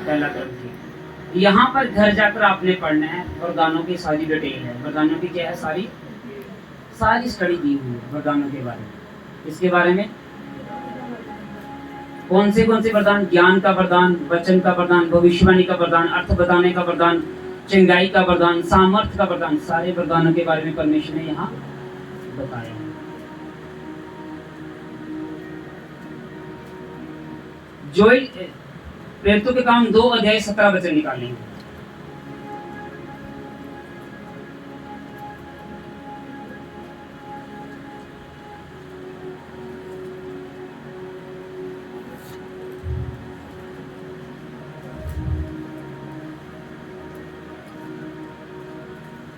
पहला ग्रंथ। यहाँ पर घर जाकर आपने पढ़ना है, वरदानों की सारी डिटेल है। वरदानों की क्या है, सारी स्टडी दी हुई है वरदानों के बारे में। इसके बारे में कौन से वरदान, ज्ञान का वरदान, वचन का वरदान, भविष्यवाणी का वरदान, अर्थ बताने का वरदान, चंगाई का वरदान, सामर्थ्य का वरदान, सारे वरदानों के बारे में परमेश्वर ने यहाँ बताया है। जोएल प्रेरितों के काम 2 अध्याय 17 वचन निकालेंगे।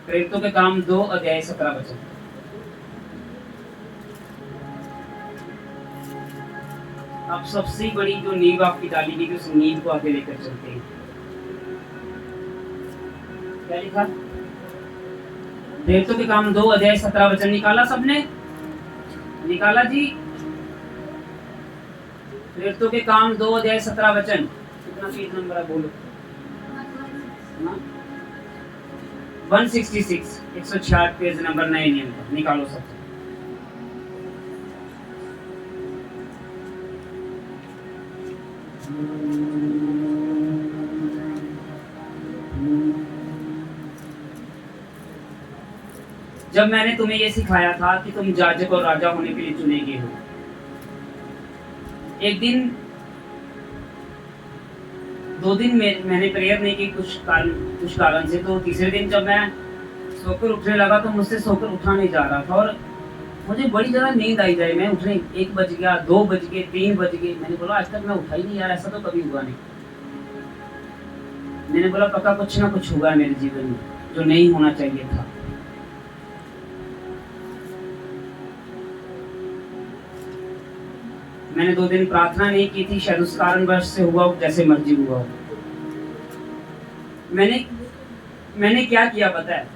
प्रेरितों के काम 2 अध्याय 17 वचन। अब सबसे बड़ी जो नींव आपकी डाली गई, उस नींव को आगे लेकर चलते हैं। क्या लिखा? प्रेरितों के काम 2 अध्याय 17 वचन निकाला सबने? निकाला जी? प्रेरितों के काम 2 अध्याय 17 वचन। कितना पेज नंबर है बोलो? 166, 166 पेज नंबर नए नियम का। निकालो सब। जब मैंने तुम्हें यह सिखाया था कि तुम याजक और राजा होने के लिए चुने गए हो, एक दिन 2 दिन मैंने प्रेयर नहीं की कुछ कारण से। तो तीसरे दिन जब मैं सोकर उठने लगा तो मुझसे सोकर उठा नहीं जा रहा था और मुझे बड़ी ज़्यादा नींद आई जाए। मैं उठने 1 बज गया, 2 बज गए, 3 बज गए। मैंने बोला आज तक मैं उठा ही नहीं यार, ऐसा तो कभी हुआ नहीं। मैंने बोला पक्का कुछ ना कुछ हुआ मेरे जीवन में जो नहीं होना चाहिए था। मैंने 2 दिन प्रार्थना नहीं की थी, शायद उस कारणवश से हुआ, जैसे मर्जी हुआ। मैंने क्या किया पता है?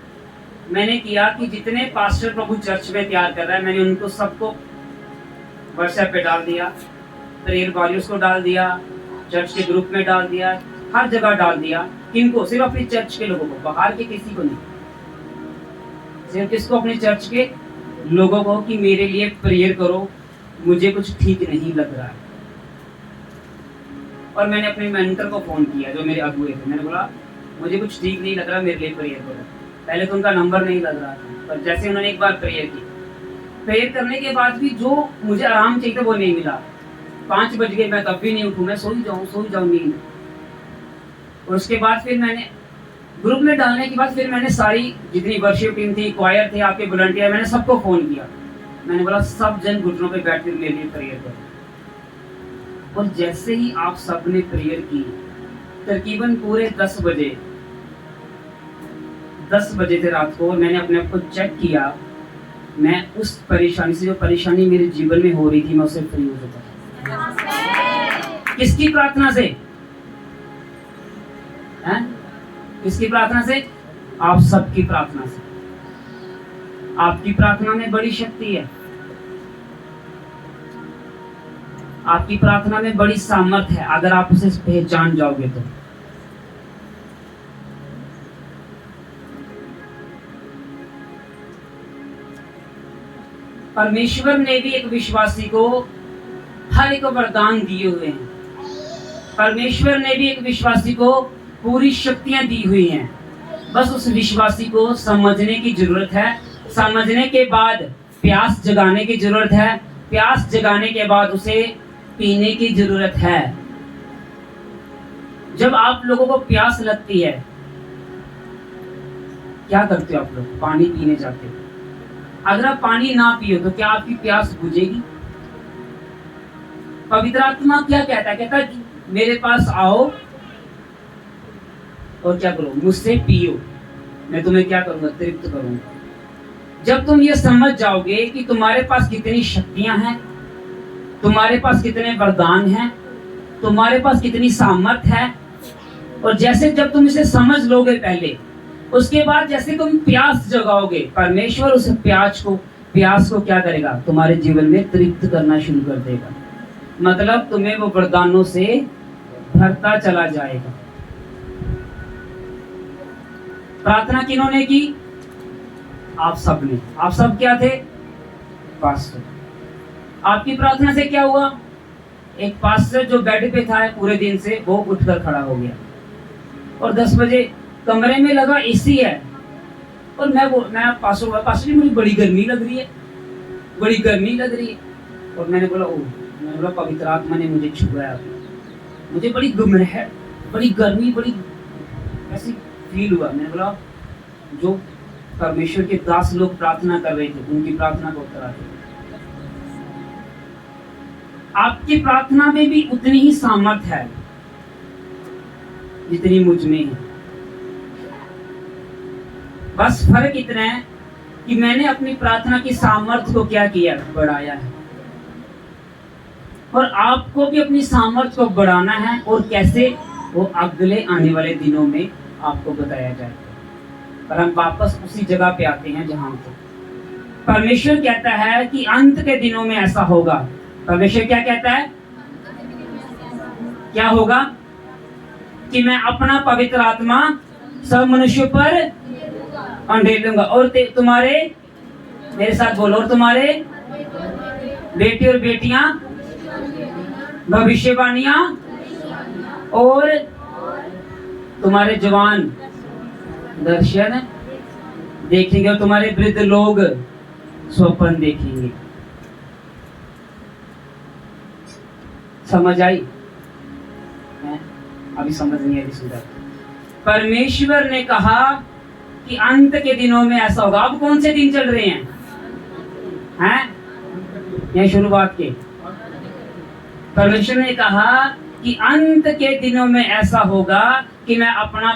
मैंने किया कि जितने पास्टर प्रभु चर्च में तैयार कर रहा है, मैंने उनको सबको व्हाट्सएप पे डाल दिया, प्रेयर वॉरियर्स को डाल दिया, चर्च के ग्रुप में डाल दिया, हर जगह डाल दिया। किनको? सिर्फ अपनी चर्च के लोगों को, बाहर के किसी को नहीं। सिर्फ किसको? अपने चर्च के लोगों को कि मेरे लिए प्रेयर करो, मुझे कुछ ठीक नहीं लग रहा है। और मैंने अपने मेंटर को फोन किया जो मेरे अगुए थे। मैंने बोला मुझे कुछ ठीक नहीं लग रहा, मेरे लिए प्रेयर करो। पहले तो उनका नंबर नहीं लग रहा था, पर जैसे उन्होंने एक बार प्रेयर की, प्रेयर करने के बाद भी जो मुझे आराम चाहिए था वो नहीं मिला। 5 बज गए, मैं तब भी नहीं उठूं, मैं सो ही जाऊं नींद। और उसके बाद फिर मैंने ग्रुप में डालने के बाद फिर मैंने सारी जितनी वर्शिप टीम थी, क्वायर थे, आपके वॉलंटियर, मैंने सबको फोन किया। मैंने बोला सब जन घुटनों पे बैठ कर मेरे लिए प्रेयर करो। और जैसे ही आप सब ने प्रेयर की, तकरीबन पूरे 10 बजे थे रात को, और मैंने अपने आप को चेक किया, मैं उस परेशानी से, जो परेशानी मेरे जीवन में हो रही थी, मैं उससे फ्री हो चुका था। किसकी प्रार्थना से? हैं? किसकी प्रार्थना से? आप सबकी प्रार्थना से। आपकी प्रार्थना में बड़ी शक्ति है, आपकी प्रार्थना में बड़ी सामर्थ्य है, अगर आप उसे पहचान जाओगे तो। परमेश्वर ने भी एक विश्वासी को हर एक वरदान दिए हुए हैं। परमेश्वर ने भी एक विश्वासी को पूरी शक्तियां दी हुई हैं। बस उस विश्वासी को समझने की जरूरत है। समझने के बाद प्यास जगाने की जरूरत है। प्यास जगाने के बाद उसे पीने की जरूरत है। जब आप लोगों को प्यास लगती है, क्या करते हो आप लोग? पानी पीने जाते हो। अगर आप पानी ना पियो तो क्या आपकी प्यास बुझेगी? पवित्र आत्मा क्या कहता है? कहता है मेरे पास आओ और क्या करो? मुझसे पियो, मैं तुम्हें क्या करूंगा? तृप्त करूंगा। जब तुम ये समझ जाओगे कि तुम्हारे पास कितनी शक्तियां हैं, तुम्हारे पास कितने वरदान हैं, तुम्हारे पास कितनी सामर्थ है, और जैसे जब तुम इसे समझ लोगे पहले, उसके बाद जैसे तुम प्यास जगाओगे, परमेश्वर उस प्यास को क्या करेगा? तुम्हारे जीवन में तृप्त करना शुरू कर देगा। मतलब तुम्हें वो वरदानों से भरता चला जाएगा। प्रार्थना किन्होंने की? आप सब ने। आप सब क्या थे? पास्टर। आपकी प्रार्थना से क्या हुआ? एक पास्टर जो बेड पे था पूरे दिन से, वो उठकर खड़ा हो गया और 10 बजे कमरे में लगा एसी है और मैं पास्टर जी मुझे बड़ी गर्मी लग रही है, बड़ी गर्मी लग रही है। और मैंने बोला पवित्र आत्मा ने मुझे छुआ है, मुझे बड़ी बड़ी गर्मी, बड़ी ऐसी फील हुआ। मैंने बोला जो परमेश्वर के दास लोग प्रार्थना कर रहे थे उनकी प्रार्थना को उत्तर आते। आपकी प्रार्थना में भी उतनी ही सामर्थ है जितनी मुझ में है। बस फर्क इतना है कि मैंने अपनी प्रार्थना की सामर्थ को क्या किया? बढ़ाया है। और आपको भी अपनी सामर्थ को बढ़ाना है, और कैसे? वो अगले आने वाले दिनों में आपको बताया जाएगा। पर हम वापस उसी जगह पे आते हैं जहां थे। परमेश्वर कहता है कि अंत के दिनों में ऐसा होगा। परमेश्वर क्या कहता है? क्या होगा? कि मैं अपना पवित्र आत्मा सब मनुष्यों पर अंडेल दूंगा, और तुम्हारे, मेरे साथ बोलो, और तुम्हारे बेटे और बेटियां भविष्यवाणियां, और तुम्हारे जवान दर्शन देखेंगे, और तुम्हारे वृद्ध लोग स्वप्न देखेंगे। समझ आई? अभी समझ नहीं आई सुंदर। परमेश्वर ने कहा कि अंत के दिनों में ऐसा होगा। अब कौन से दिन चल रहे हैं? यह शुरुआत के। परमेश्वर ने कहा कि अंत के दिनों में ऐसा होगा कि मैं अपना